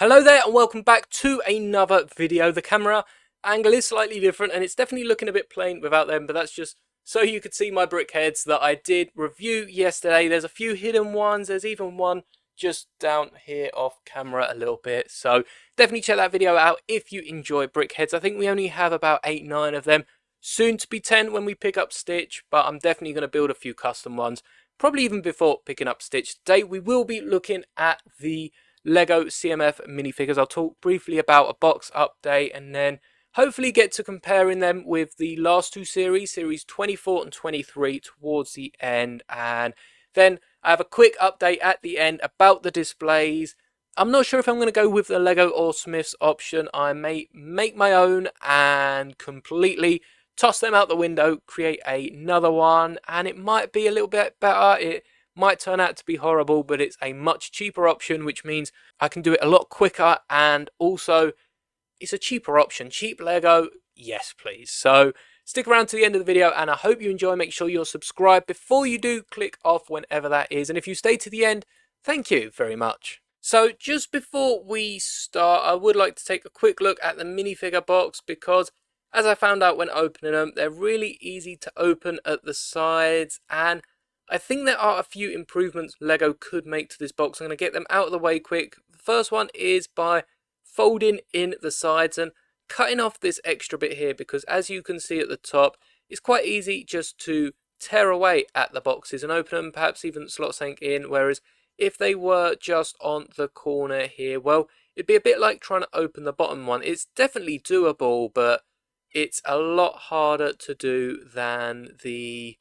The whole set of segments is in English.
Hello there and welcome back to another video. The camera angle is slightly different and it's definitely looking a bit plain without them, but that's just so you could see my brick heads that I did review yesterday. There's a few hidden ones, there's even one just down here off camera a little bit, so definitely check that video out if you enjoy brick heads. I think we only have about 8-9 of them, soon to be 10 when we pick up Stitch, but I'm definitely going to build a few custom ones, probably even before picking up Stitch. Today we will be looking at the Lego CMF minifigures. I'll talk briefly about a box update and then hopefully get to comparing them with the last two series, series 24 and 23 towards the end. And then I have a quick update at the end about the displays. I'm not sure if I'm going to go with the Lego or Smiths option. I may make my own and completely toss them out the window, create another one, and it might be a little bit better. It might turn out to be horrible, but it's a much cheaper option, which means I can do it a lot quicker, and also it's a cheaper option. Cheap Lego, yes please. So stick around to the end of the video and I hope you enjoy. Make sure you're subscribed before you do. Click off whenever that is, and if you stay to the end, thank you very much. So just before we start, I would like to take a quick look at the minifigure box, because as I found out when opening them, they're really easy to open at the sides, and I think there are a few improvements Lego could make to this box. I'm going to get them out of the way quick. The first one is by folding in the sides and cutting off this extra bit here, because as you can see at the top, it's quite easy just to tear away at the boxes and open them, perhaps even slot something in, whereas if they were just on the corner here, well, it'd be a bit like trying to open the bottom one. It's definitely doable, but it's a lot harder to do than the...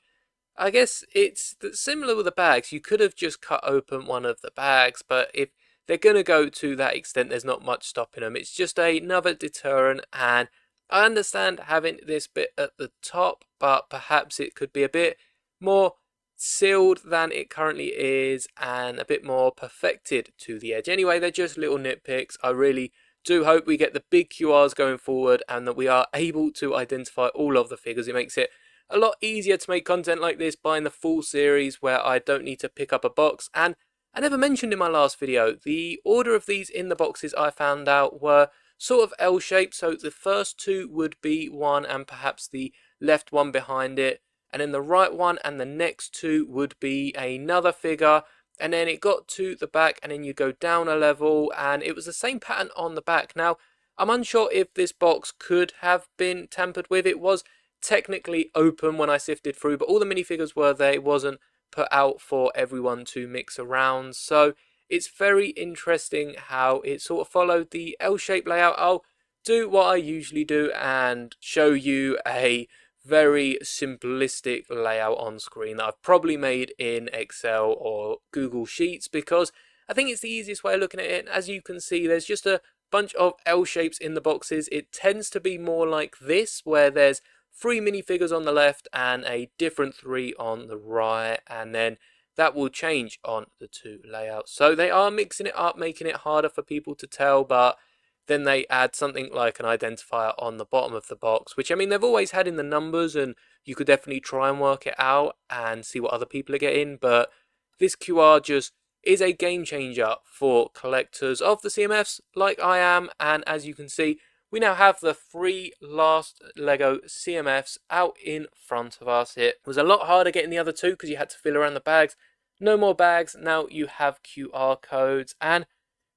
I guess it's similar with the bags. You could have just cut open one of the bags, but if they're going to go to that extent, there's not much stopping them. It's just another deterrent, and I understand having this bit at the top, but perhaps it could be a bit more sealed than it currently is and a bit more perfected to the edge. Anyway, they're just little nitpicks. I really do hope we get the big QRs going forward and that we are able to identify all of the figures. It makes it a lot easier to make content like this buying the full series, where I don't need to pick up a box. And I never mentioned in my last video, the order of these in the boxes I found out were sort of L-shaped. So the first two would be one and perhaps the left one behind it, and then the right one and the next two would be another figure, and then it got to the back and then you go down a level and it was the same pattern on the back. Now I'm unsure if this box could have been tampered with. It was technically open when I sifted through, but all the minifigures were there. It wasn't put out for everyone to mix around, so it's very interesting how it sort of followed the L-shaped layout. I'll do what I usually do and show you a very simplistic layout on screen that I've probably made in Excel or Google Sheets, because I think it's the easiest way of looking at it. As you can see, there's just a bunch of L shapes in the boxes. It tends to be more like this, where there's 3 minifigures on the left and a different 3 on the right, and then that will change on the two layouts. So they are mixing it up, making it harder for people to tell, but then they add something like an identifier on the bottom of the box, which, I mean, they've always had in the numbers, and you could definitely try and work it out and see what other people are getting, but this QR just is a game changer for collectors of the CMFs like I am. And as you can see, we now have the 3 last Lego CMFs out in front of us. It was a lot harder getting the other 2 because you had to fill around the bags. No more bags, now you have QR codes, and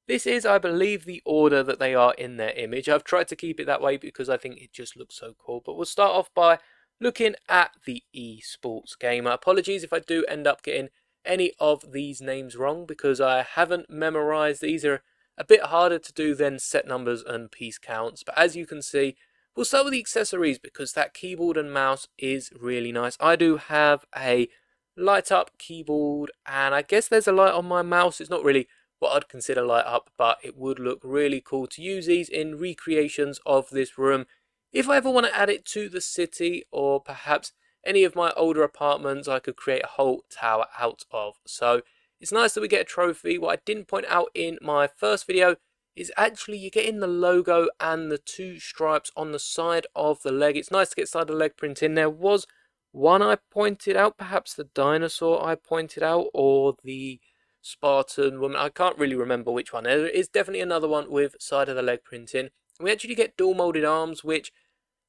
this is, I believe, the order that they are in their image. I've tried to keep it that way because I think it just looks so cool. But we'll start off by looking at the eSports Gamer. Apologies if I do end up getting any of these names wrong, because I haven't memorized. These are a bit harder to do than set numbers and piece counts. But as you can see, we'll start with the accessories, because that keyboard and mouse is really nice. I do have a light up keyboard, and I guess there's a light on my mouse. It's not really what I'd consider light up, but it would look really cool to use these in recreations of this room if I ever want to add it to the city, or perhaps any of my older apartments I could create a whole tower out of. So it's nice that we get a trophy. What I didn't point out in my first video is actually you get in the logo and the 2 stripes on the side of the leg. It's nice to get side of the leg print in. There was one I pointed out, perhaps the dinosaur I pointed out, or the Spartan woman. I can't really remember which one. There is definitely another one with side of the leg printing. And we actually get dual molded arms, which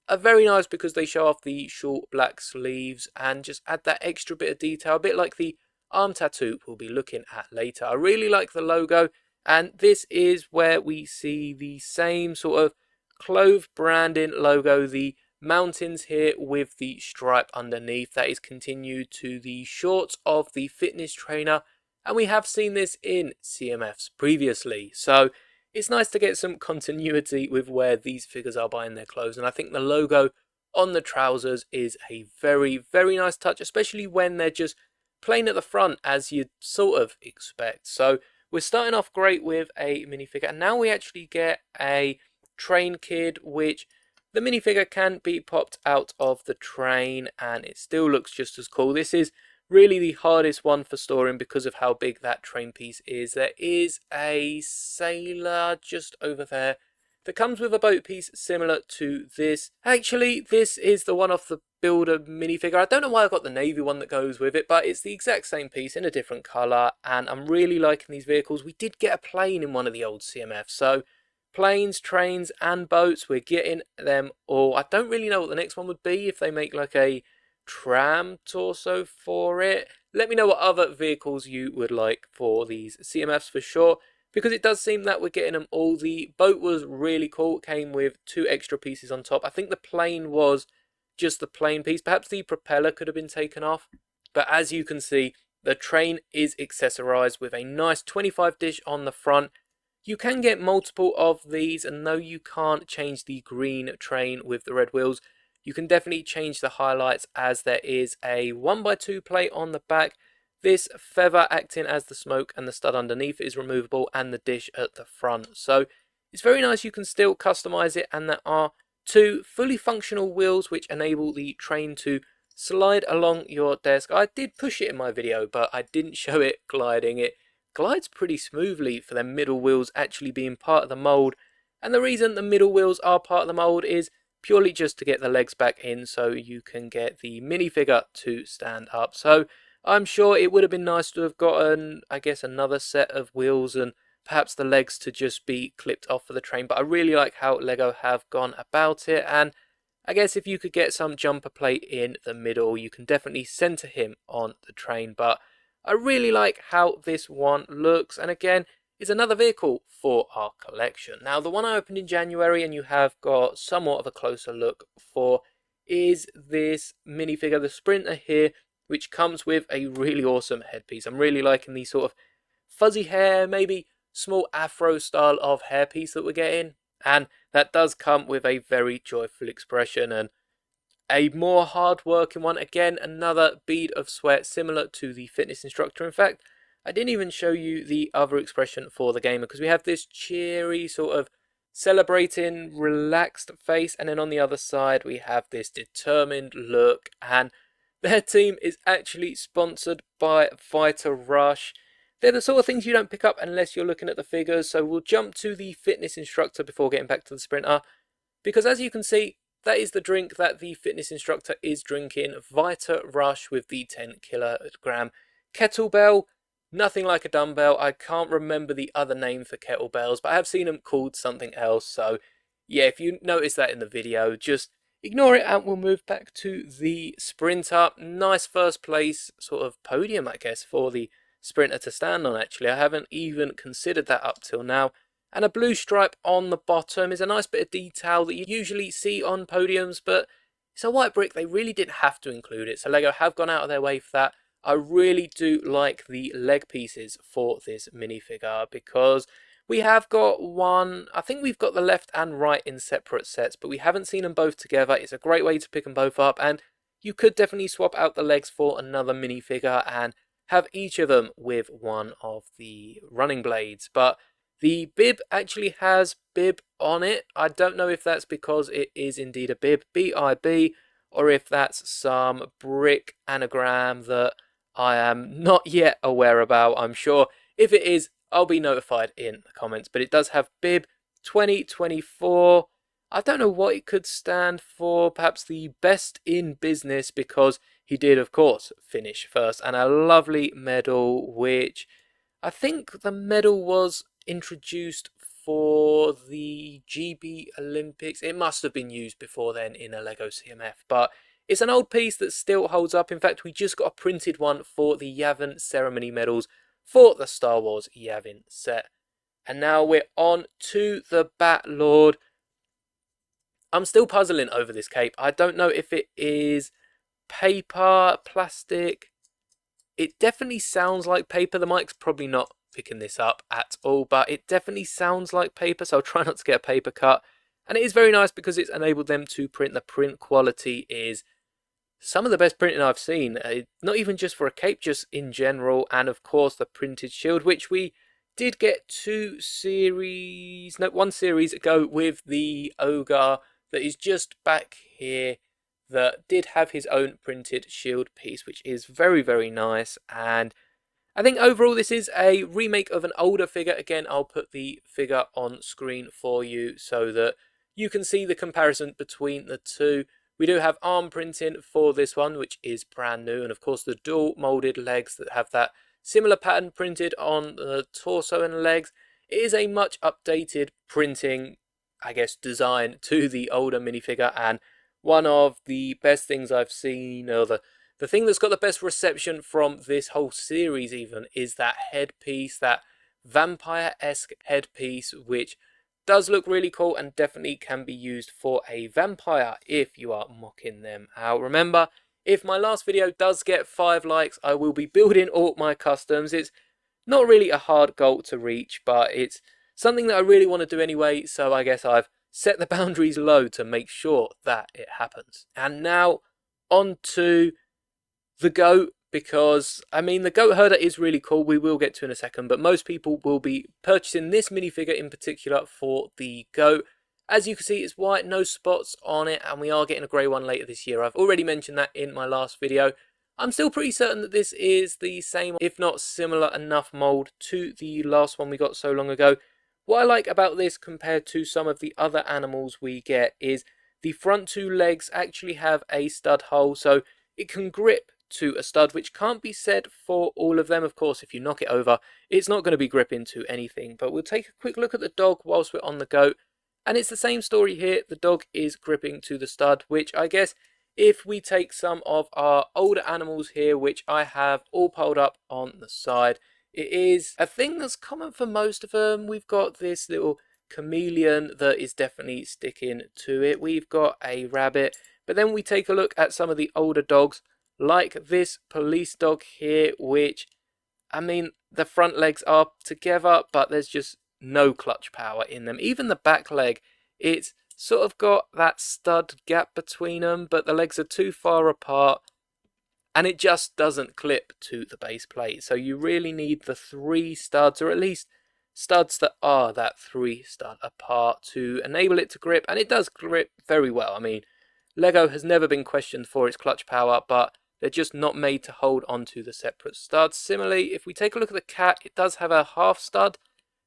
are very nice because they show off the short black sleeves and just add that extra bit of detail, a bit like the arm tattoo we'll be looking at later. I really like the logo, and this is where we see the same sort of clove branding logo, the mountains here with the stripe underneath. That is continued to the shorts of the fitness trainer, and we have seen this in CMFs previously. So it's nice to get some continuity with where these figures are buying their clothes, and I think the logo on the trousers is a very, very nice touch, especially when they're just plain at the front, as you'd sort of expect. So we're starting off great with a minifigure, and now we actually get a train kid, which the minifigure can be popped out of the train, and it still looks just as cool. This is really the hardest one for storing because of how big that train piece is. There is a sailor just over there that comes with a boat piece similar to this. Actually, this is the one off the Builder minifigure. I don't know why I got the navy one that goes with it, but it's the exact same piece in a different colour, and I'm really liking these vehicles. We did get a plane in one of the old CMFs, so planes, trains and boats, we're getting them all. I don't really know what the next one would be, if they make like a tram torso for it. Let me know what other vehicles you would like for these CMFs for sure, because it does seem that we're getting them all. The boat was really cool. It came with 2 extra pieces on top. I think the plane was just the plain piece. Perhaps the propeller could have been taken off, but as you can see, the train is accessorized with a nice 25 dish on the front. You can get multiple of these, and though you can't change the green train with the red wheels, you can definitely change the highlights, as there is a 1x2 plate on the back. This feather acting as the smoke, and the stud underneath is removable, and the dish at the front. So it's very nice. You can still customize it, and there are 2 fully functional wheels which enable the train to slide along your desk. I did push it in my video, but I didn't show it gliding. It glides pretty smoothly for the middle wheels actually being part of the mold, and the reason the middle wheels are part of the mold is purely just to get the legs back in so you can get the minifigure to stand up. So I'm sure it would have been nice to have gotten, I guess, another set of wheels and perhaps the legs to just be clipped off for the train, but I really like how Lego have gone about it. And I guess if you could get some jumper plate in the middle, you can definitely center him on the train. But I really like how this one looks, and again, is another vehicle for our collection. Now, the one I opened in January and you have got somewhat of a closer look for is this minifigure, the Sprinter here, which comes with a really awesome headpiece. I'm really liking the sort of fuzzy hair, maybe small afro style of hairpiece that we're getting, and that does come with a very joyful expression and a more hard-working one. Again, another bead of sweat similar to the fitness instructor. In fact, I didn't even show you the other expression for the gamer, because we have this cheery sort of celebrating, relaxed face, and then on the other side we have this determined look, and their team is actually sponsored by Vita Rush. They're the sort of things you don't pick up unless you're looking at the figures, so we'll jump to the fitness instructor before getting back to the Sprinter, because as you can see, that is the drink that the fitness instructor is drinking, Vita Rush with the 10 kilogram kettlebell. Nothing like a dumbbell. I can't remember the other name for kettlebells, but I have seen them called something else. So yeah, if you notice that in the video, just ignore it and we'll move back to the Sprinter. Nice first place sort of podium, I guess, for the Sprinter to stand on, actually. I haven't even considered that up till now. And a blue stripe on the bottom is a nice bit of detail that you usually see on podiums, but it's a white brick. They really didn't have to include it, so Lego have gone out of their way for that. I really do like the leg pieces for this minifigure, because we have got one, I think we've got the left and right in separate sets, but we haven't seen them both together. It's a great way to pick them both up, and you could definitely swap out the legs for another minifigure and have each of them with one of the running blades. But the bib actually has bib on it. I don't know if that's because it is indeed a bib, B-I-B, or if that's some brick anagram that I am not yet aware about. I'm sure if it is, I'll be notified in the comments. But it does have bib 2024. I don't know what it could stand for. Perhaps the best in business, because he did, of course, finish first. And a lovely medal, which I think the medal was introduced for the GB Olympics. It must have been used before then in a Lego CMF, but it's an old piece that still holds up. In fact, we just got a printed one for the Yavin ceremony medals for the Star Wars Yavin set. And now we're on to the Bat Lord. I'm still puzzling over this cape. I don't know if it is paper, plastic. It definitely sounds like paper. The mic's probably not picking this up at all, but it definitely sounds like paper, so I'll try not to get a paper cut. And it is very nice because it's enabled them to print. The print quality is some of the best printing I've seen, not even just for a cape, just in general. And of course the printed shield, which we did get one series ago with the ogre that is just back here, that did have his own printed shield piece, which is very, very nice. And I think overall this is a remake of an older figure. Again, I'll put the figure on screen for you so that you can see the comparison between the two. We do have arm printing for this one, which is brand new, and of course the dual molded legs that have that similar pattern printed on the torso and legs. It is a much updated printing, I guess, design to the older minifigure, and one of the best things I've seen, or the thing that's got the best reception from this whole series even, is that headpiece, that vampire-esque headpiece, which does look really cool and definitely can be used for a vampire if you are mocking them out. Remember, if my last video does get 5 likes, I will be building all my customs. It's not really a hard goal to reach, but it's something that I really want to do anyway, so I guess I've set the boundaries low to make sure that it happens. And now on to the goat, because I mean the goat herder is really cool. We will get to in a second, but most people will be purchasing this minifigure in particular for the goat. As you can see, it's white, no spots on it, and we are getting a grey one later this year. I've already mentioned that in my last video. I'm still pretty certain that this is the same, if not similar enough mould to the last one we got so long ago. What I like about this compared to some of the other animals we get is the front 2 legs actually have a stud hole, so it can grip to a stud, which can't be said for all of them. Of course, if you knock it over, it's not going to be gripping to anything. But we'll take a quick look at the dog whilst we're on the goat, and it's the same story here. The dog is gripping to the stud, which I guess if we take some of our older animals here, which I have all piled up on the side, it is a thing that's common for most of them. We've got this little chameleon that is definitely sticking to it. We've got a rabbit, but then we take a look at some of the older dogs, like this police dog here, which, I mean, the front legs are together, but there's just no clutch power in them. Even the back leg, it's sort of got that stud gap between them, but the legs are too far apart, and it just doesn't clip to the base plate. So you really need the 3 studs, or at least studs that are that 3 stud apart, to enable it to grip. And it does grip very well. I mean, Lego has never been questioned for its clutch power, but they're just not made to hold onto the separate studs. Similarly, if we take a look at the cat, it does have a half stud,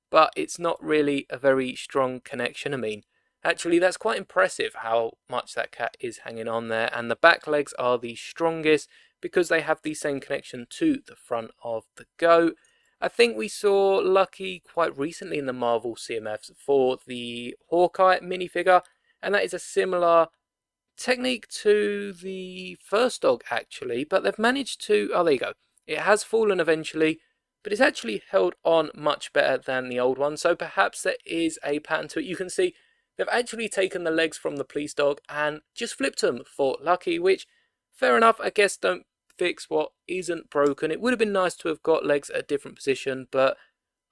but it's not really a very strong connection. I mean, actually, that's quite impressive how much that cat is hanging on there. And the back legs are the strongest because they have the same connection to the front of the goat. I think we saw Lucky quite recently in the Marvel CMFs for the Hawkeye minifigure, and that is a similar technique to the first dog actually, but they've managed to, oh there you go, it has fallen eventually, but it's actually held on much better than the old one, so perhaps there is a pattern to it. You can see they've actually taken the legs from the police dog and just flipped them for Lucky, which, fair enough, I guess don't fix what isn't broken. It would have been nice to have got legs at a different position, but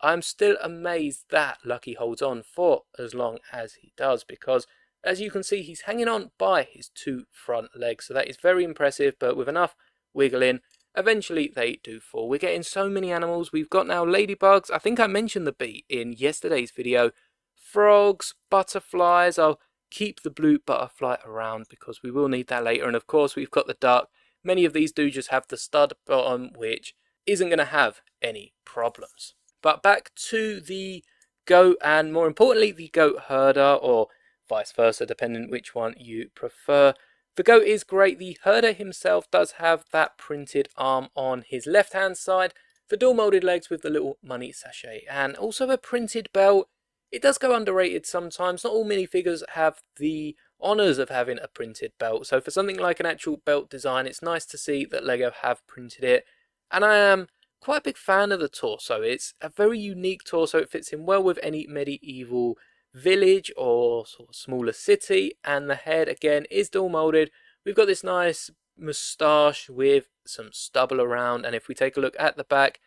I'm still amazed that Lucky holds on for as long as he does, because as you can see, he's hanging on by his 2 front legs, so that is very impressive, but with enough wiggling, eventually they do fall. We're getting so many animals. We've got now ladybugs. I think I mentioned the bee in yesterday's video. Frogs, butterflies. I'll keep the blue butterfly around because we will need that later. And of course, we've got the duck. Many of these do just have the stud bottom, which isn't going to have any problems. But back to the goat, and more importantly, the goat herder, or vice versa, depending which one you prefer. The goat is great. The herder himself does have that printed arm on his left hand side, the dual molded legs with the little money sachet, and also a printed belt. It does go underrated sometimes. Not all minifigures have the honours of having a printed belt, so for something like an actual belt design, it's nice to see that LEGO have printed it. And I am quite a big fan of the torso. It's a very unique torso. It fits in well with any medieval village or sort of smaller city, and the head again is dual molded. We've got this nice moustache with some stubble around, and if we take a look at the back,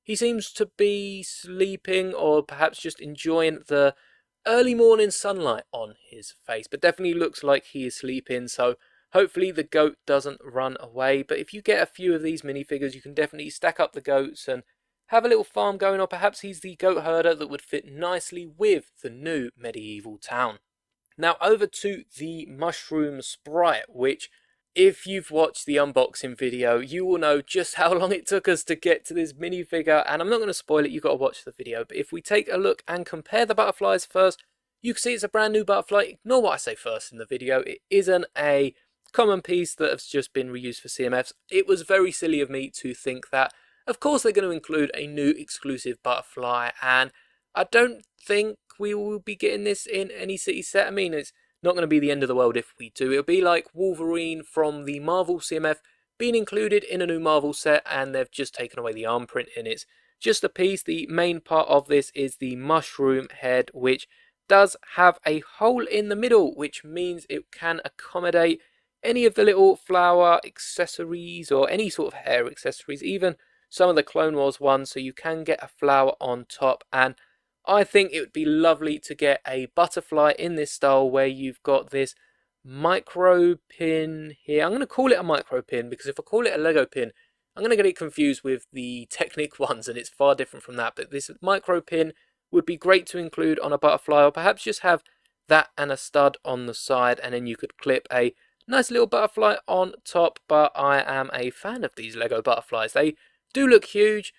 he seems to be sleeping or perhaps just enjoying the early morning sunlight on his face, but definitely looks like he is sleeping, so hopefully the goat doesn't run away. But if you get a few of these minifigures, you can definitely stack up the goats and have a little farm going, or perhaps he's the goat herder that would fit nicely with the new medieval town. Now over to the mushroom sprite, which if you've watched the unboxing video, you will know just how long it took us to get to this minifigure, and I'm not going to spoil it, you've got to watch the video. But if we take a look and compare the butterflies first, you can see it's a brand new butterfly. Ignore what I say first in the video. It isn't a common piece that has just been reused for CMFs. It was very silly of me to think that. Of course they're going to include a new exclusive butterfly, and I don't think we will be getting this in any city set. I mean, it's not going to be the end of the world if we do. It'll be like Wolverine from the Marvel CMF being included in a new Marvel set, and they've just taken away the arm print, and it's just a piece. The main part of this is the mushroom head, which does have a hole in the middle, which means it can accommodate any of the little flower accessories or any sort of hair accessories, even some of the Clone Wars ones, so you can get a flower on top. And I think it would be lovely to get a butterfly in this style where you've got this micro pin here. I'm going to call it a micro pin because if I call it a Lego pin, I'm going to get it confused with the Technic ones, and it's far different from that. But this micro pin would be great to include on a butterfly, or perhaps just have that and a stud on the side, and then you could clip a nice little butterfly on top. But I am a fan of these Lego butterflies. They do look huge.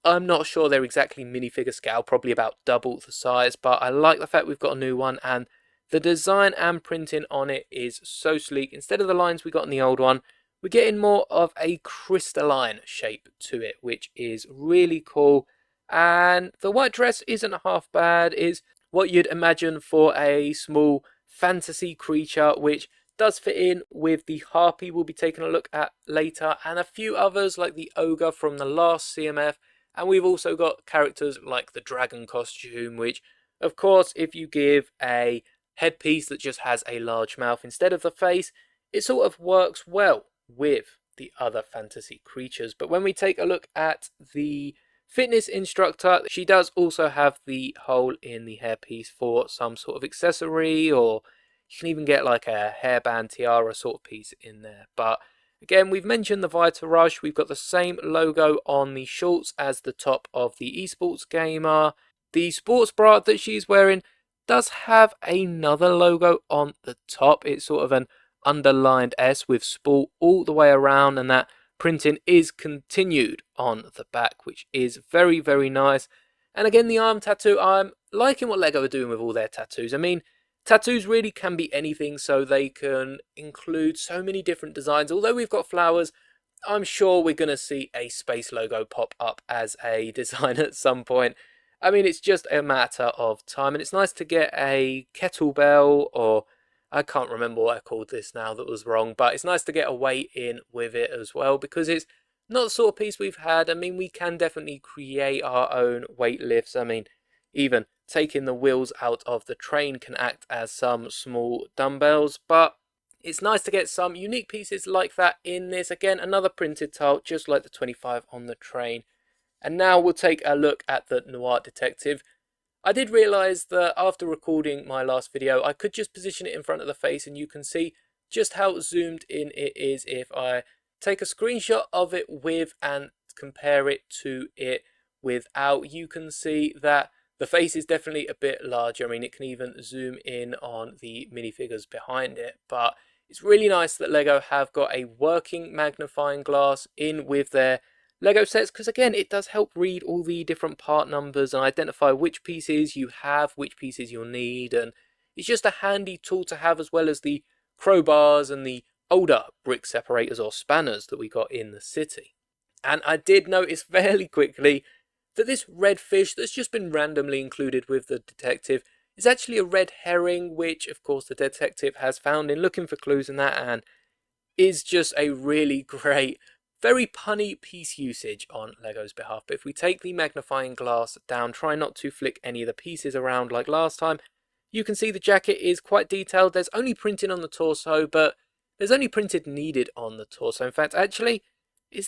I'm not sure they're exactly minifigure scale, probably about double the size, but I like the fact we've got a new one, and the design and printing on it is so sleek. Instead of the lines we got in the old one, we're getting more of a crystalline shape to it, which is really cool. And the white dress isn't half bad. It's what you'd imagine for a small fantasy creature, which does fit in with the harpy we'll be taking a look at later, and a few others like the ogre from the last CMF. And we've also got characters like the dragon costume, which, of course, if you give a headpiece that just has a large mouth instead of the face, it sort of works well with the other fantasy creatures. But when we take a look at the fitness instructor, she does also have the hole in the hairpiece for some sort of accessory, or you can even get like a hairband tiara sort of piece in there. But again, we've mentioned the Vita Rush. We've got the same logo on the shorts as the top of the esports gamer. The sports bra that she's wearing does have another logo on the top. It's sort of an underlined S with sport all the way around, and that printing is continued on the back, which is very, very nice. And again, the arm tattoo, I'm liking what LEGO are doing with all their tattoos. I mean, tattoos really can be anything, so they can include so many different designs. Although we've got flowers, I'm sure we're going to see a space logo pop up as a design at some point. I mean, it's just a matter of time, and it's nice to get a kettlebell, or I can't remember what I called this now that was wrong, but it's nice to get a weight in with it as well, because it's not the sort of piece we've had. I mean, we can definitely create our own weight lifts. I mean, even taking the wheels out of the train can act as some small dumbbells, but it's nice to get some unique pieces like that in this. Again, another printed tile, just like the 25 on the train. And now we'll take a look at the Noir Detective. I did realise that after recording my last video, I could just position it in front of the face, and you can see just how zoomed in it is if I take a screenshot of it with and compare it to it without. You can see that the face is definitely a bit larger. I mean, it can even zoom in on the minifigures behind it, but it's really nice that LEGO have got a working magnifying glass in with their LEGO sets, because again, it does help read all the different part numbers and identify which pieces you have, which pieces you'll need, and it's just a handy tool to have, as well as the crowbars and the older brick separators or spanners that we got in the city. And I did notice fairly quickly that this red fish that's just been randomly included with the detective is actually a red herring, which of course the detective has found in looking for clues in that, and is just a really great, very punny piece usage on Lego's behalf. But if we take the magnifying glass down, try not to flick any of the pieces around like last time, you can see the jacket is quite detailed. There's only printing on the torso, but there's only printed needed on the torso. In fact, actually,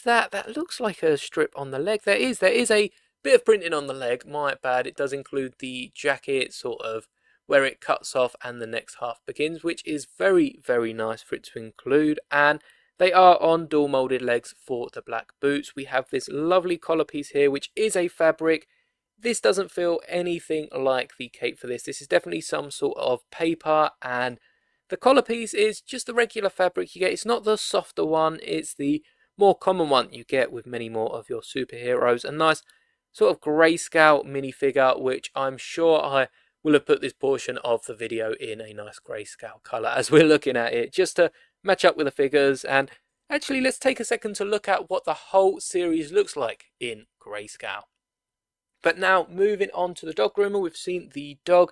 that looks like a strip on the leg. There is a bit of printing on the leg, my bad. It does include the jacket sort of where it cuts off and the next half begins, which is very, very nice for it to include. And they are on dual molded legs for the black boots. We have this lovely collar piece here, which is a fabric. This doesn't feel anything like the cape for this. This is definitely some sort of paper, and the collar piece is just the regular fabric you get. It's not the softer one, it's the more common one you get with many more of your superheroes. A nice sort of grayscale minifigure, which I'm sure I will have put this portion of the video in a nice grayscale colour as we're looking at it, just to match up with the figures. And actually, let's take a second to look at what the whole series looks like in grayscale. But now, moving on to the dog groomer, we've seen the dog.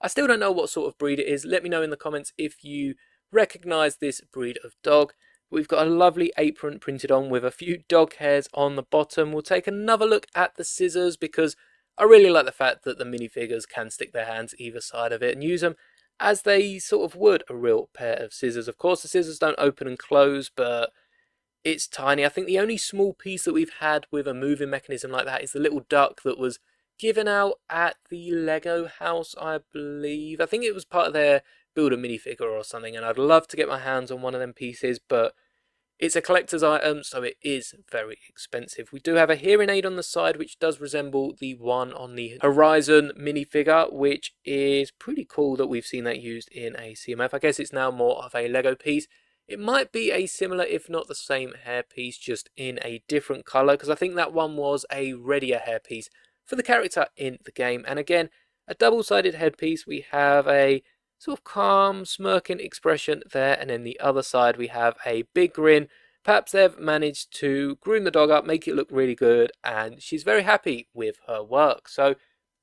I still don't know what sort of breed it is. Let me know in the comments if you recognise this breed of dog. We've got a lovely apron printed on with a few dog hairs on the bottom. We'll take another look at the scissors because I really like the fact that the minifigures can stick their hands either side of it and use them as they sort of would a real pair of scissors. Of course, the scissors don't open and close, but it's tiny. I think the only small piece that we've had with a moving mechanism like that is the little duck that was given out at the Lego house, I believe. I think it was part of their build a minifigure or something, and I'd love to get my hands on one of them pieces, but it's a collector's item, so it is very expensive. We do have a hearing aid on the side, which does resemble the one on the Horizon minifigure, which is pretty cool that we've seen that used in a CMF. I guess it's now more of a Lego piece. It might be a similar, if not the same hairpiece, just in a different colour, because I think that one was a readier hairpiece for the character in the game. And again, a double-sided headpiece. We have a sort of calm, smirking expression there, and then the other side we have a big grin. Perhaps they've managed to groom the dog up, make it look really good, and she's very happy with her work. So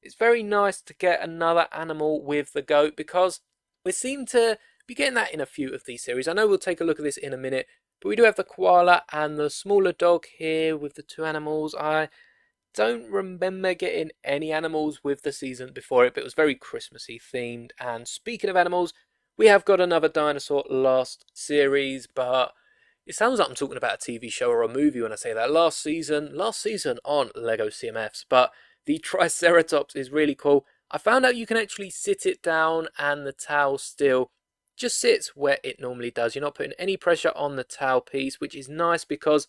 it's very nice to get another animal with the goat, because we seem to be getting that in a few of these series. I know we'll take a look at this in a minute, but we do have the koala and the smaller dog here with the two animals. I don't remember getting any animals with the season before it, but it was very Christmassy themed. And speaking of animals, we have got another dinosaur last series, but it sounds like I'm talking about a TV show or a movie when I say that. Last season on Lego CMFs, but the Triceratops is really cool. I found out you can actually sit it down and the towel still just sits where it normally does. You're not putting any pressure on the towel piece, which is nice because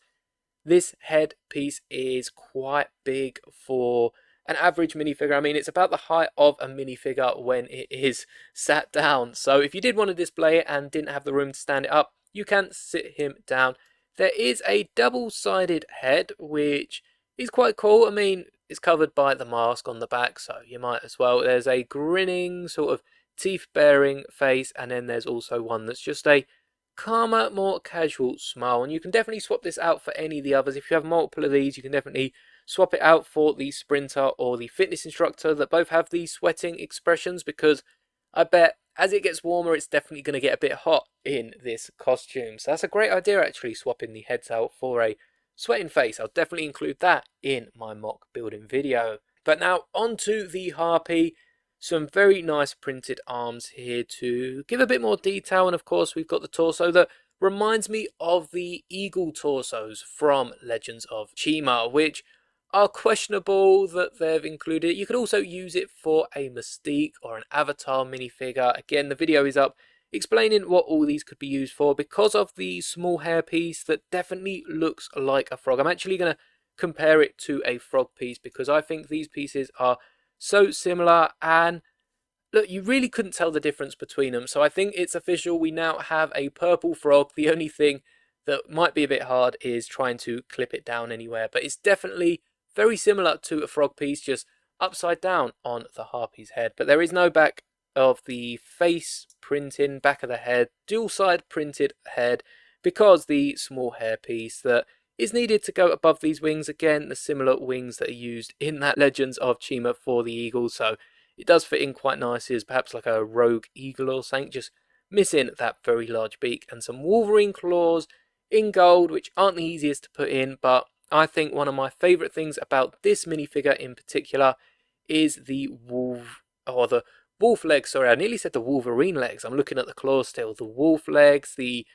this head piece is quite big for an average minifigure. I mean, it's about the height of a minifigure when it is sat down. So if you did want to display it and didn't have the room to stand it up, you can sit him down. There is a double-sided head, which is quite cool. I mean, it's covered by the mask on the back, so you might as well. There's a grinning sort of teeth-baring face, and then there's also one that's just a calmer, more casual smile. And you can definitely swap this out for any of the others. If you have multiple of these, you can definitely swap it out for the sprinter or the fitness instructor that both have these sweating expressions, because I bet as it gets warmer, it's definitely going to get a bit hot in this costume. So that's a great idea, actually, swapping the heads out for a sweating face. I'll definitely include that in my mock building video. But now onto the harpy. Some very nice printed arms here to give a bit more detail, and of course we've got the torso that reminds me of the eagle torsos from Legends of Chima, which are questionable that they've included it. You could also use it for a Mystique or an Avatar minifigure. Again, the video is up explaining what all these could be used for. Because of the small hair piece that definitely looks like a frog, I'm actually going to compare it to a frog piece because I think these pieces are so similar, and look, you really couldn't tell the difference between them. So I think it's official. We now have a purple frog. The only thing that might be a bit hard is trying to clip it down anywhere, but it's definitely very similar to a frog piece, just upside down on the harpy's head. But there is no back of the face printing, back of the head, dual side printed head, because the small hair piece that is needed to go above these wings. Again, the similar wings that are used in that Legends of Chima for the eagle, so it does fit in quite nicely as perhaps like a rogue eagle or something, just missing that very large beak, and some Wolverine claws in gold, which aren't the easiest to put in, but I think one of my favourite things about this minifigure in particular is the wolf legs. Sorry, I nearly said the Wolverine legs. I'm looking at the claws still. The wolf legs, the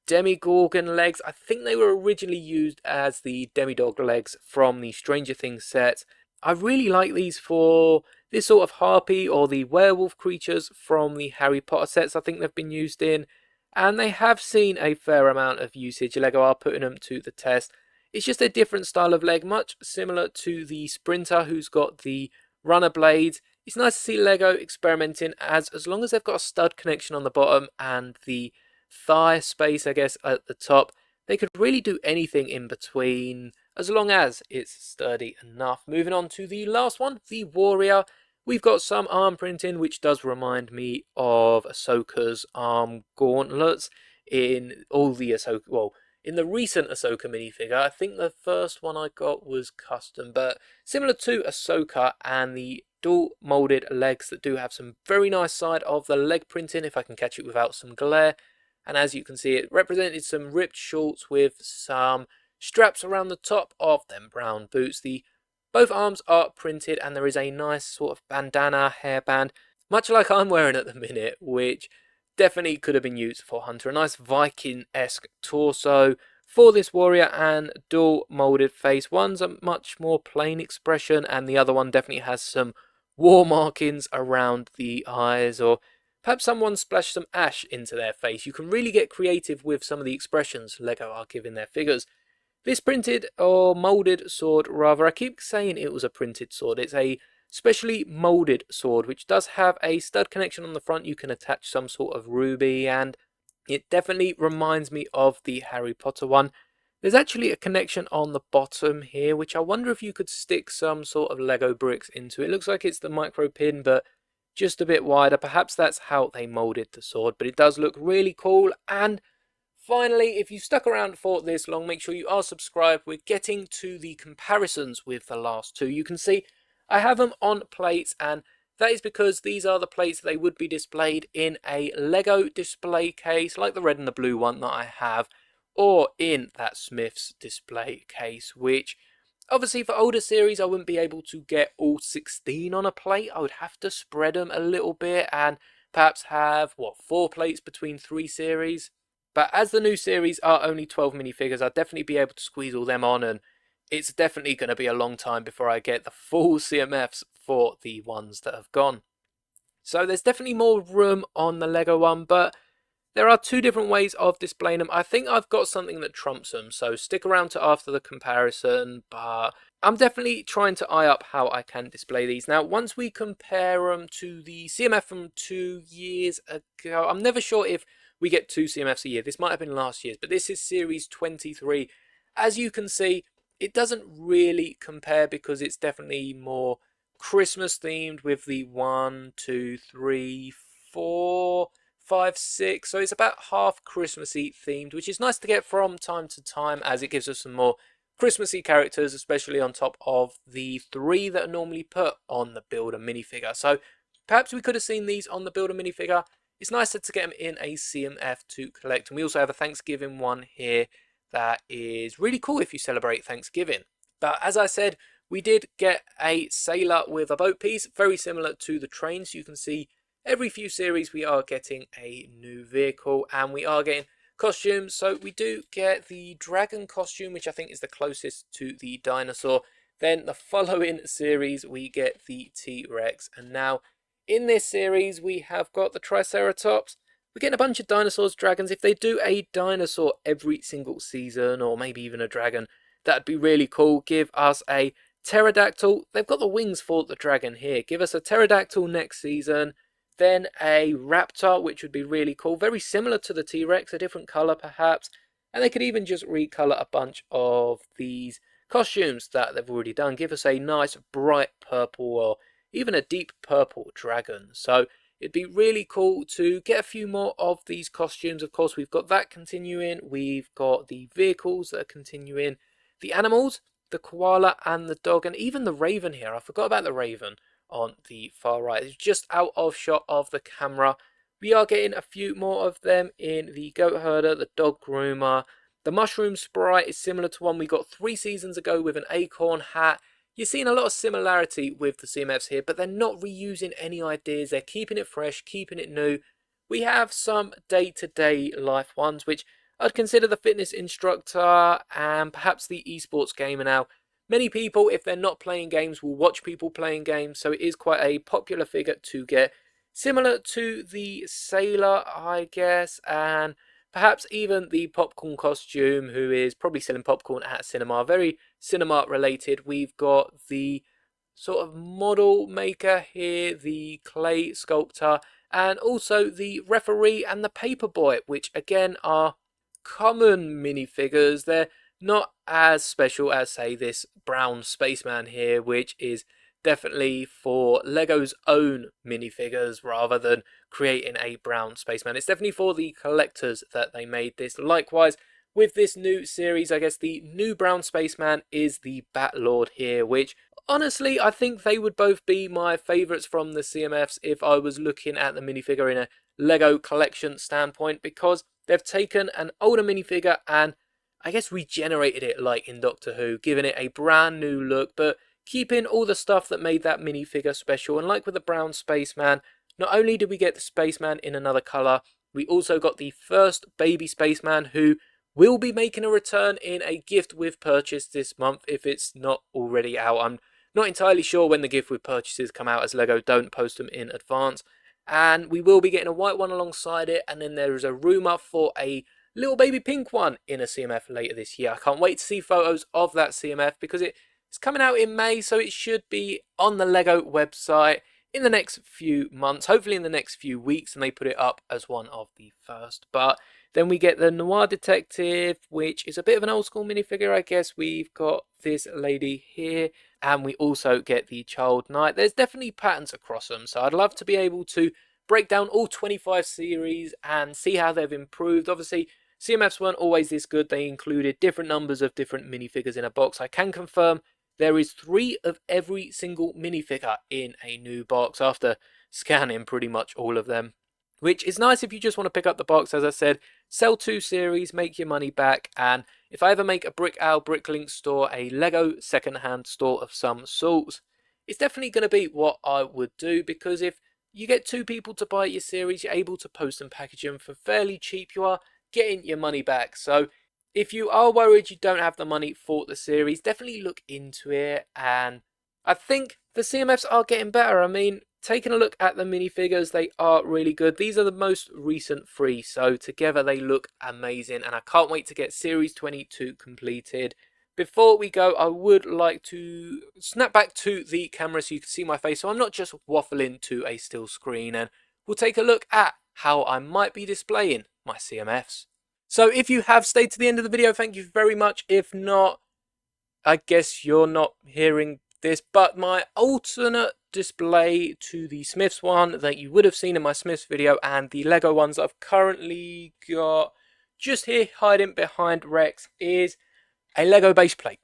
Demigorgon legs. I think they were originally used as the Demidog legs from the Stranger Things set. I really like these for this sort of harpy or the werewolf creatures from the Harry Potter sets I think they've been used in. And they have seen a fair amount of usage. LEGO are putting them to the test. It's just a different style of leg, much similar to the Sprinter who's got the runner blades. It's nice to see LEGO experimenting as long as they've got a stud connection on the bottom and the thigh space, I guess, at the top. They could really do anything in between as long as it's sturdy enough. Moving on to the last one, the Warrior. We've got some arm printing, which does remind me of Ahsoka's arm gauntlets in all the Ahsoka, well, in the recent Ahsoka minifigure. I think the first one I got was custom, but similar to Ahsoka, and the dual molded legs that do have some very nice side of the leg printing, if I can catch it without some glare. And as you can see, it represented some ripped shorts with some straps around the top of them brown boots. Both arms are printed, and there is a nice sort of bandana hairband, much like I'm wearing at the minute, which definitely could have been used for Hunter. A nice Viking-esque torso for this warrior and dual molded face. One's a much more plain expression, and the other one definitely has some war markings around the eyes, or perhaps someone splashed some ash into their face. You can really get creative with some of the expressions LEGO are giving their figures. This printed, or moulded sword rather, I keep saying it was a printed sword. It's a specially moulded sword, which does have a stud connection on the front. You can attach some sort of ruby, and it definitely reminds me of the Harry Potter one. There's actually a connection on the bottom here, which I wonder if you could stick some sort of Lego bricks into. It looks like it's the micro pin, but just a bit wider. Perhaps that's how they moulded the sword, but it does look really cool. And finally, if you stuck around for this long, make sure you are subscribed. We're getting to the comparisons with the last two. You can see I have them on plates, and that is because these are the plates they would be displayed in a Lego display case, like the red and the blue one that I have, or in that Smith's display case, which obviously for older series I wouldn't be able to get all 16 on a plate. I would have to spread them a little bit and perhaps have, 4 plates between 3 series. But as the new series are only 12 minifigures, I'll definitely be able to squeeze all them on, and it's definitely going to be a long time before I get the full CMFs for the ones that have gone. So there's definitely more room on the Lego one, but there are 2 different ways of displaying them. I think I've got something that trumps them, so stick around to after the comparison, but I'm definitely trying to eye up how I can display these. Now, once we compare them to the CMF from 2 years ago, I'm never sure if we get 2 CMFs a year. This might have been last year's, but this is series 23. As you can see, it doesn't really compare because it's definitely more Christmas themed with the 1, 2, 3, 4, 5, 6. So it's about half Christmassy themed, which is nice to get from time to time as it gives us some more Christmassy characters, especially on top of the 3 that are normally put on the Builder minifigure. So perhaps we could have seen these on the Builder minifigure. It's nicer to get them in a CMF to collect. And we also have a Thanksgiving one here that is really cool if you celebrate Thanksgiving. But as I said, we did get a sailor with a boat piece, very similar to the trains. You can see every few series we are getting a new vehicle, and we are getting costumes. So we do get the dragon costume, which I think is the closest to the dinosaur. Then the following series we get the T-Rex, and now in this series we have got the Triceratops. We're getting a bunch of dinosaurs, dragons. If they do a dinosaur every single season, or maybe even a dragon, that'd be really cool. Give us a pterodactyl. They've got the wings for the dragon here. Give us a pterodactyl next season. Then a raptor, which would be really cool. Very similar to the T-Rex, a different colour perhaps. And they could even just recolour a bunch of these costumes that they've already done. Give us a nice bright purple or even a deep purple dragon. So it'd be really cool to get a few more of these costumes. Of course, we've got that continuing. We've got the vehicles that are continuing. the animals, the koala and the dog, and even the raven here. I forgot about the raven on the far right. It's just out of shot of the camera. We are getting a few more of them in the goat herder, the dog groomer. The mushroom sprite is similar to one we got 3 seasons ago with an acorn hat. You're seeing a lot of similarity with the CMFs here, but they're not reusing any ideas. They're keeping it fresh, keeping it new. We have some day-to-day life ones, which I'd consider the fitness instructor and perhaps the esports gamer. Now, many people, if they're not playing games, will watch people playing games, so it is quite a popular figure to get. Similar to the sailor, I guess, and perhaps even the popcorn costume, who is probably selling popcorn at a cinema. Very cinema related. We've got the sort of model maker here, the clay sculptor, and also the referee and the paperboy, which again are common minifigures. They're not as special as, say, this brown spaceman here, which is definitely for Lego's own minifigures rather than creating a brown spaceman. It's definitely for the collectors that they made this. Likewise, with this new series, I guess the new brown spaceman is the Batlord here, which honestly, I think they would both be my favourites from the CMFs if I was looking at the minifigure in a Lego collection standpoint, because they've taken an older minifigure and I guess regenerated it like in Doctor Who, giving it a brand new look, but keeping all the stuff that made that minifigure special. And like with the brown spaceman, not only did we get the spaceman in another colour, we also got the first baby spaceman, who will be making a return in a gift with purchase this month if it's not already out. I'm not entirely sure when the gift with purchases come out, as Lego don't post them in advance. And we will be getting a white one alongside it, and then there is a rumour for a little baby pink one in a CMF later this year. I can't wait to see photos of that CMF because it's coming out in May, so it should be on the Lego website in the next few months, hopefully in the next few weeks, and they put it up as one of the first. But then we get the Noir Detective, which is a bit of an old school minifigure, I guess. We've got this lady here, and we also get the Child Knight. There's definitely patterns across them, so I'd love to be able to break down all 25 series and see how they've improved. Obviously, CMFs weren't always this good. They included different numbers of different minifigures in a box. I can confirm there is 3 of every single minifigure in a new box after scanning pretty much all of them, which is nice if you just want to pick up the box. As I said, sell 2 series, make your money back, and if I ever make a Brick Owl Bricklink store a Lego secondhand store of some sorts, it's definitely going to be what I would do, because if you get 2 people to buy your series, you're able to post and package them for fairly cheap. You are getting your money back. So if you are worried you don't have the money for the series, definitely look into it. And I think the CMFs are getting better. I mean, taking a look at the minifigures, they are really good. These are the most recent 3, so together they look amazing, and I can't wait to get Series 22 completed. Before we go, I would like to snap back to the camera so you can see my face, so I'm not just waffling to a still screen, and we'll take a look at how I might be displaying my CMFs. So if you have stayed to the end of the video, thank you very much. If not, I guess you're not hearing this, but my alternate display to the Smiths one that you would have seen in my Smiths video and the Lego ones that I've currently got just here hiding behind Rex is a Lego base plate.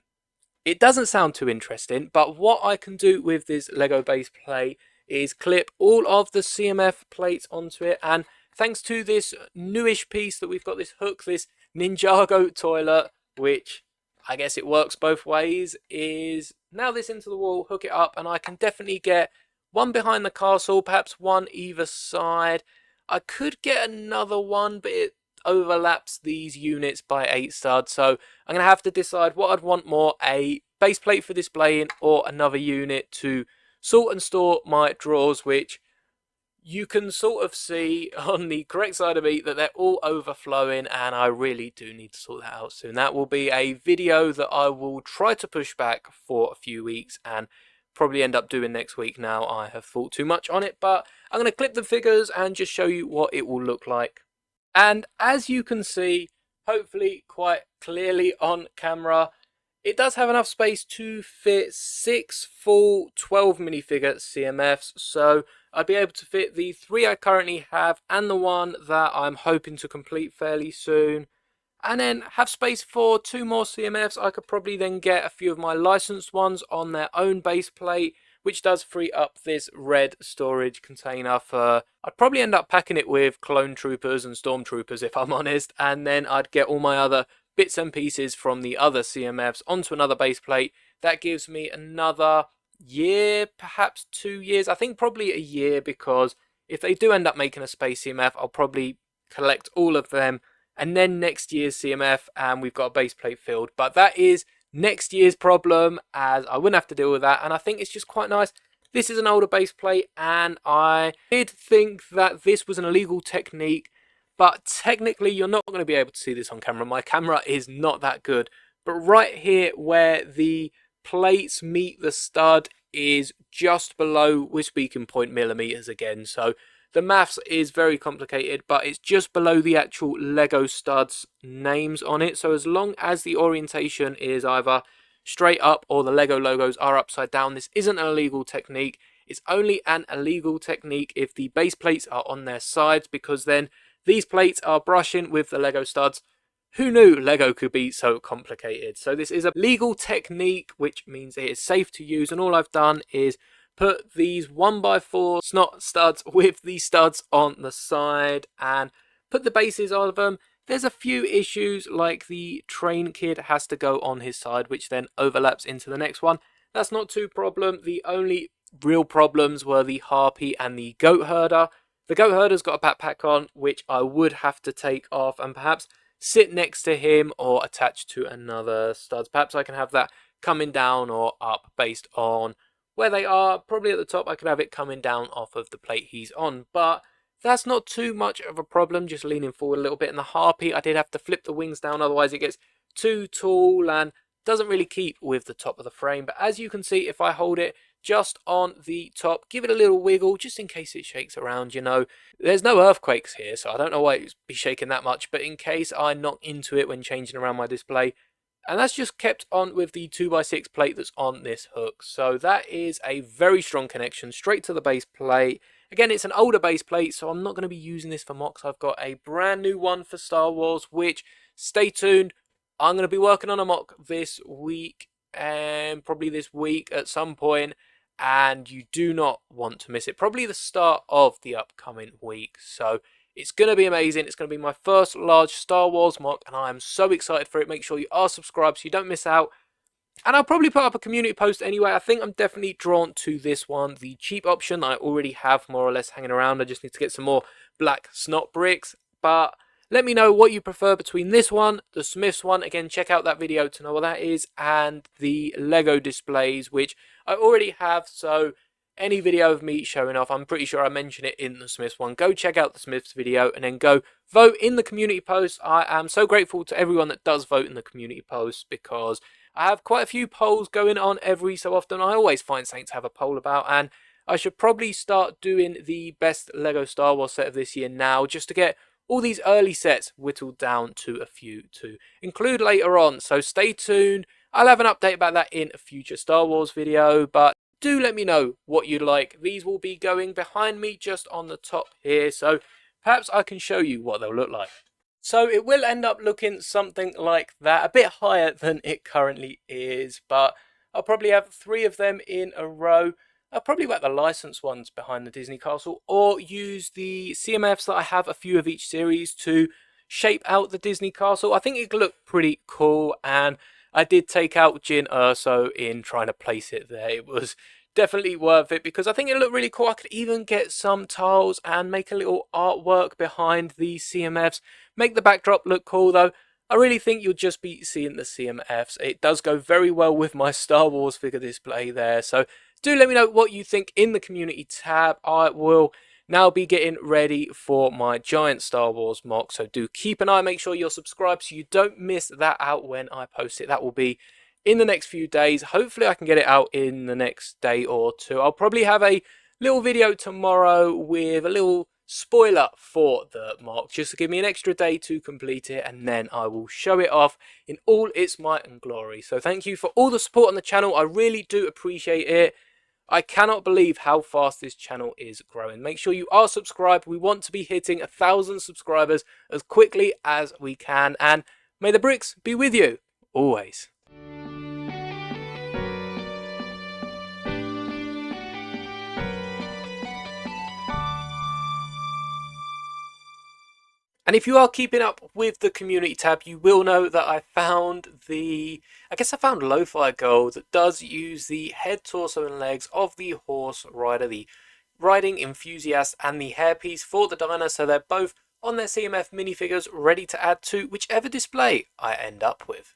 It doesn't sound too interesting, but what I can do with this Lego base plate is clip all of the CMF plates onto it, and thanks to this newish piece that we've got, this hook, this Ninjago toilet, which I guess it works both ways, is nail this into the wall, hook it up, and I can definitely get one behind the castle, perhaps one either side. I could get another one, but it overlaps these units by 8 studs, so I'm going to have to decide what I'd want more, a base plate for displaying or another unit to sort and store my drawers, which you can sort of see on the correct side of me that they're all overflowing, and I really do need to sort that out soon. That will be a video that I will try to push back for a few weeks and probably end up doing next week. Now I have thought too much on it, but I'm going to clip the figures and just show you what it will look like. And as you can see, hopefully quite clearly on camera, it does have enough space to fit 6 full 12 minifigure CMFs, so I'd be able to fit the 3 I currently have and the one that I'm hoping to complete fairly soon. and then have space for 2 more CMFs. I could probably then get a few of my licensed ones on their own base plate, which does free up this red storage container for... I'd probably end up packing it with clone troopers and stormtroopers if I'm honest, and then I'd get all my other bits and pieces from the other CMFs onto another base plate. That gives me another year, perhaps 2 years. I think probably a year, because if they do end up making a space CMF, I'll probably collect all of them, and then next year's CMF, and we've got a base plate filled. But that is next year's problem, as I wouldn't have to deal with that, and I think it's just quite nice. This is an older base plate, and I did think that this was an illegal technique, but technically you're not going to be able to see this on camera. My camera is not that good, but right here where the plates meet the stud is just below, we're speaking 0.millimeters again, so the maths is very complicated, but it's just below the actual Lego studs names on it. So as long as the orientation is either straight up or the Lego logos are upside down, this isn't an illegal technique. It's only an illegal technique if the base plates are on their sides, because then these plates are brushing with the Lego studs. Who knew Lego could be so complicated? So this is a legal technique, which means it is safe to use, and all I've done is put these 1x4 snot studs with the studs on the side and put the bases of them. There's a few issues, like the train kid has to go on his side, which then overlaps into the next one. That's not too problem. The only real problems were the harpy and the goat herder. The goat herder's got a backpack on, which I would have to take off and perhaps sit next to him or attach to another studs. Perhaps I can have that coming down or up based on where they are. Probably at the top I could have it coming down off of the plate he's on, but that's not too much of a problem, just leaning forward a little bit. In the harpy I did have to flip the wings down, otherwise it gets too tall and doesn't really keep with the top of the frame. But as you can see, if I hold it just on the top, give it a little wiggle just in case it shakes around, you know. There's no earthquakes here, so I don't know why it'd be shaking that much, but in case I knock into it when changing around my display. And that's just kept on with the 2x6 plate that's on this hook. So that is a very strong connection straight to the base plate. Again, it's an older base plate, so I'm not going to be using this for MOCs. I've got a brand new one for Star Wars, which, stay tuned, I'm going to be working on a MOC this week, and probably this week at some point, and you do not want to miss it. Probably the start of the upcoming week. So it's going to be amazing. It's going to be my first large Star Wars MOC, and I am so excited for it. Make sure you are subscribed so you don't miss out. And I'll probably put up a community post anyway. I think I'm definitely drawn to this one, the cheap option that I already have more or less hanging around. I just need to get some more black snot bricks. But let me know what you prefer between this one, the Smiths one. Again, check out that video to know what that is, and the Lego displays, which I already have. So any video of me showing off, I'm pretty sure I mentioned it in the Smiths one. Go check out the Smiths video and then go vote in the community post. I am so grateful to everyone that does vote in the community post, because I have quite a few polls going on every so often. I always find something to have a poll about, and I should probably start doing the best Lego Star Wars set of this year now, just to get all these early sets whittled down to a few to include later on. So stay tuned. I'll have an update about that in a future Star Wars video, but do let me know what you'd like. These will be going behind me just on the top here, so perhaps I can show you what they'll look like. So it will end up looking something like that, a bit higher than it currently is, but I'll probably have 3 of them in a row. I'll probably whack the licensed ones behind the Disney castle, or use the CMFs that I have, a few of each series, to shape out the Disney castle. I think it look pretty cool, and I did take out Jyn Erso in trying to place it there. It was definitely worth it, because I think it looked really cool. I could even get some tiles and make a little artwork behind the CMFs. Make the backdrop look cool, though. I really think you'll just be seeing the CMFs. It does go very well with my Star Wars figure display there. So do let me know what you think in the community tab. I will now be getting ready for my giant Star Wars MOC. So do keep an eye. Make sure you're subscribed so you don't miss that out when I post it. That will be in the next few days. Hopefully I can get it out in the next day or two. I'll probably have a little video tomorrow with a little spoiler for the MOC, just to give me an extra day to complete it, and then I will show it off in all its might and glory. So thank you for all the support on the channel. I really do appreciate it. I cannot believe how fast this channel is growing. Make sure you are subscribed. We want to be hitting 1,000 subscribers as quickly as we can, and May the bricks be with you, always. And if you are keeping up with the community tab, you will know that I found Lo-Fi Gold that does use the head, torso and legs of the horse rider, the riding enthusiast, and the hairpiece for the diner, so they're both on their CMF minifigures ready to add to whichever display I end up with.